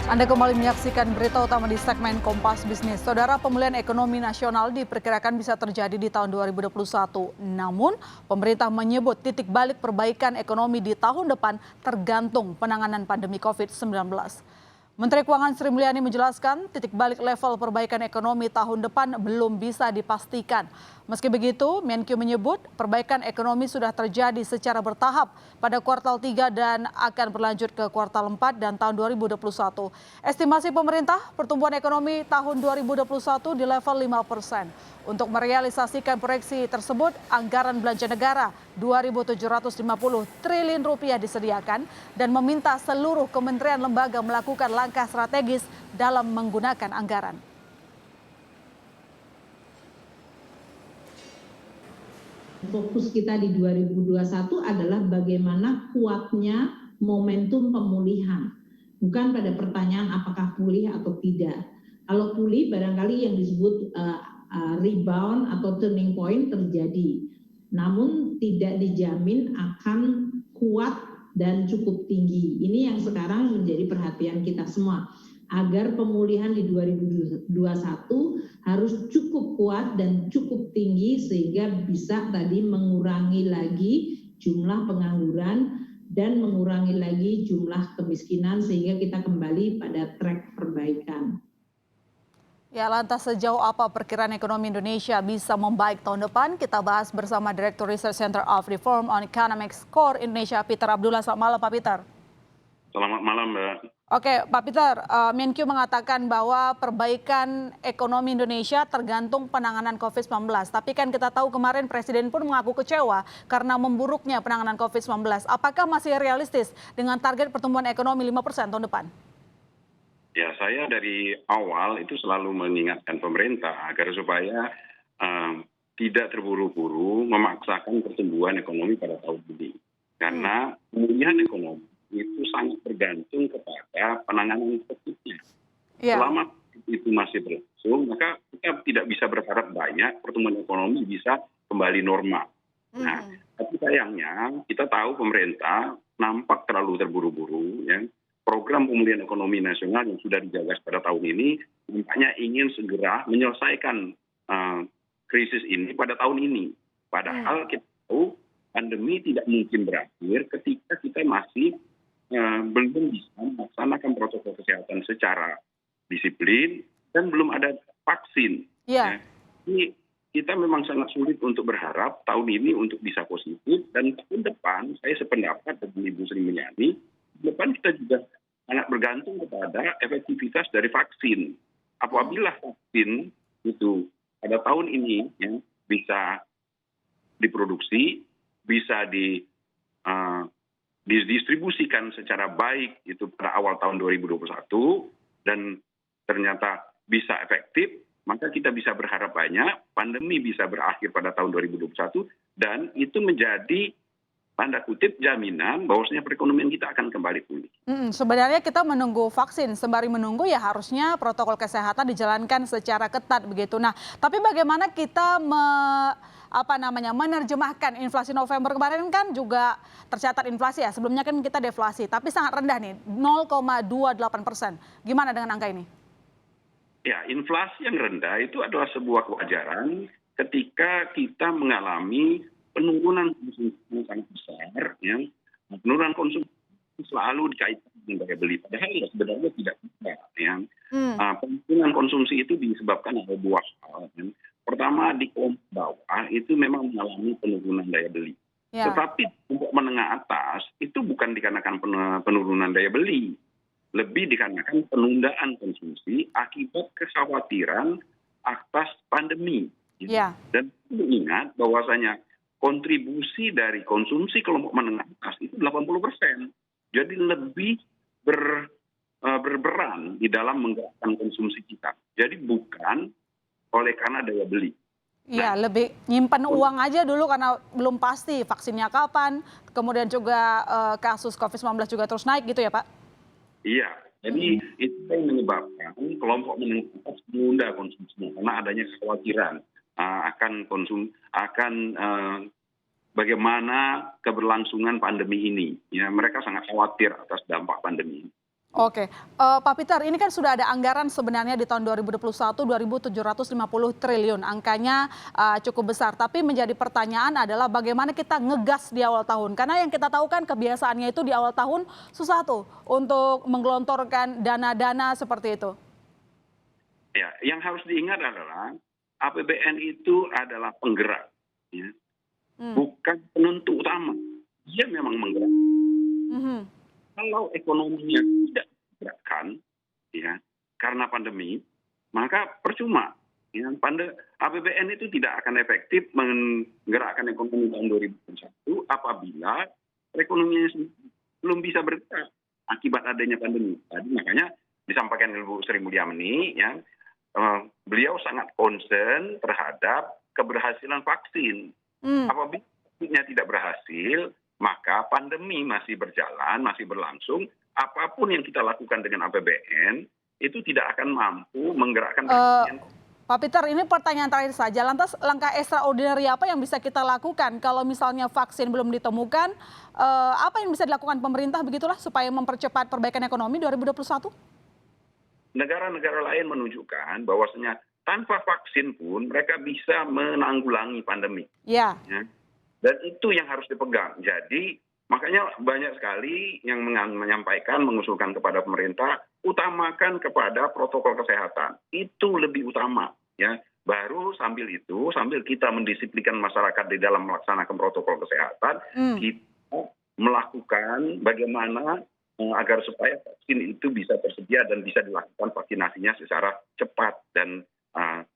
Anda kembali menyaksikan berita utama di segmen Kompas Bisnis. Saudara, pemulihan ekonomi nasional diperkirakan bisa terjadi di tahun 2021. Namun, pemerintah menyebut titik balik perbaikan ekonomi di tahun depan tergantung penanganan pandemi COVID-19. Menteri Keuangan Sri Mulyani menjelaskan titik balik level perbaikan ekonomi tahun depan belum bisa dipastikan. Meski begitu, Menkyu menyebut perbaikan ekonomi sudah terjadi secara bertahap pada kuartal 3 dan akan berlanjut ke kuartal 4 dan tahun 2021. Estimasi pemerintah pertumbuhan ekonomi tahun 2021 di level 5%. Untuk merealisasikan proyeksi tersebut, anggaran belanja negara 2.750 triliun rupiah disediakan dan meminta seluruh kementerian lembaga melakukan langkah strategis dalam menggunakan anggaran. Fokus kita di 2021 adalah bagaimana kuatnya momentum pemulihan. Bukan pada pertanyaan apakah pulih atau tidak. Kalau pulih barangkali yang disebut rebound atau turning point terjadi. Namun tidak dijamin akan kuat dan cukup tinggi. Ini yang sekarang menjadi perhatian kita semua. Agar pemulihan di 2021 harus cukup kuat dan cukup tinggi sehingga bisa tadi mengurangi lagi jumlah pengangguran dan mengurangi lagi jumlah kemiskinan sehingga kita kembali pada track perbaikan. Ya, lantas sejauh apa perkiraan ekonomi Indonesia bisa membaik tahun depan? Kita bahas bersama Direktur Research Center of Reform on Economics Core Indonesia, Peter Abdullah. Selamat malam, Pak Peter. Selamat malam, Mbak. Oke, Pak Peter, Menkyu mengatakan bahwa perbaikan ekonomi Indonesia tergantung penanganan COVID-19. Tapi kan kita tahu kemarin Presiden pun mengaku kecewa karena memburuknya penanganan COVID-19. Apakah masih realistis dengan target pertumbuhan ekonomi 5% tahun depan? Ya, saya dari awal itu selalu mengingatkan pemerintah agar supaya tidak terburu-buru memaksakan pertumbuhan ekonomi pada tahun ini. Karena pemulihan ekonomi itu sangat bergantung kepada penanganan COVID-nya. Selama itu masih berlangsung, maka kita tidak bisa berharap banyak pertumbuhan ekonomi bisa kembali normal. Nah, tapi sayangnya kita tahu pemerintah nampak terlalu terburu-buru. Ya. Program pemulihan ekonomi nasional yang sudah digagas pada tahun ini nampaknya ingin segera menyelesaikan krisis ini pada tahun ini. Padahal kita tahu pandemi tidak mungkin berakhir ketika kita masih belum bisa melaksanakan protokol kesehatan secara disiplin dan belum ada vaksin. Ya. Ini kita memang sangat sulit untuk berharap tahun ini untuk bisa positif dan tahun depan saya sependapat dengan Ibu Sri Mulyani, depan kita juga sangat bergantung kepada efektivitas dari vaksin. Apabila vaksin itu pada tahun ini ya, bisa diproduksi, bisa didistribusikan secara baik itu pada awal tahun 2021 dan ternyata bisa efektif, maka kita bisa berharap banyak, pandemi bisa berakhir pada tahun 2021 dan itu menjadi tanda kutip jaminan bahwasanya perekonomian kita akan kembali pulih. Sebenarnya kita menunggu vaksin, sembari menunggu ya harusnya protokol kesehatan dijalankan secara ketat begitu. Nah, tapi bagaimana kita menerjemahkan inflasi November kemarin kan juga tercatat inflasi ya, sebelumnya kan kita deflasi, tapi sangat rendah nih, 0,28%. Gimana dengan angka ini? Ya, inflasi yang rendah itu adalah sebuah kewajaran ketika kita mengalami penurunan konsumsi yang sangat besar, ya. Penurunan konsumsi selalu dikaitkan dengan daya beli, padahal ya sebenarnya tidak bisa. Ya. Penurunan konsumsi itu disebabkan oleh dua hal. Ya. Pertama, di kelompok bawah itu memang mengalami penurunan daya beli. Ya. Tetapi untuk menengah atas itu bukan dikarenakan penurunan daya beli, lebih dikarenakan penundaan konsumsi akibat kekhawatiran atas pandemi. Gitu. Ya. Dan ingat bahwasanya kontribusi dari konsumsi kelompok menengah atas itu 80%. Jadi lebih berperan di dalam menggerakkan konsumsi kita. Jadi bukan oleh karena daya beli. Iya, lebih nyimpan uang aja dulu karena belum pasti vaksinnya kapan. Kemudian juga kasus COVID-19 juga terus naik gitu ya, Pak? Iya, jadi itu yang menyebabkan kelompok menengah atas menunda konsumsinya karena adanya kekhawatiran akan bagaimana keberlangsungan pandemi ini. Ya, mereka sangat khawatir atas dampak pandemi ini. Oke, Pak Peter, ini kan sudah ada anggaran sebenarnya di tahun 2021 2.750 triliun, angkanya cukup besar. Tapi menjadi pertanyaan adalah bagaimana kita ngegas di awal tahun. Karena yang kita tahu kan kebiasaannya itu di awal tahun susah tuh untuk menggelontorkan dana-dana seperti itu. Ya, yang harus diingat adalah APBN itu adalah penggerak, ya, bukan penentu utama. Dia memang menggerak. Mhm. Kalau ekonominya tidak digerakkan, ya, karena pandemi, maka percuma. Ya, APBN itu tidak akan efektif menggerakkan ekonomi tahun 2021 apabila perekonomiannya belum bisa bergerak akibat adanya pandemi. Tadi makanya disampaikan Ibu Sri Mulyani, ya, beliau sangat concern terhadap keberhasilan vaksin. Apabila vaksinnya tidak berhasil, maka pandemi masih berjalan, masih berlangsung. Apapun yang kita lakukan dengan APBN itu tidak akan mampu menggerakkan perekonomian. Pak Peter, ini pertanyaan terakhir saja. Lantas langkah extraordinary apa yang bisa kita lakukan kalau misalnya vaksin belum ditemukan? Apa yang bisa dilakukan pemerintah begitulah supaya mempercepat perbaikan ekonomi 2021? Negara-negara lain menunjukkan bahwasanya tanpa vaksin pun mereka bisa menanggulangi pandemi. Ya. Ya. Dan itu yang harus dipegang. Jadi makanya banyak sekali yang menyampaikan, mengusulkan kepada pemerintah, utamakan kepada protokol kesehatan. Itu lebih utama. Ya. Baru sambil itu, sambil kita mendisiplinkan masyarakat di dalam melaksanakan protokol kesehatan, kita melakukan bagaimana agar supaya vaksin itu bisa tersedia dan bisa dilakukan vaksinasinya secara cepat dan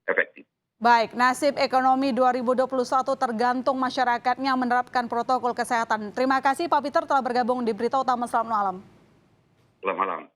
efektif. Baik, nasib ekonomi 2021 tergantung masyarakatnya menerapkan protokol kesehatan. Terima kasih Pak Peter telah bergabung di Berita Utama. Selamat malam. Selamat malam.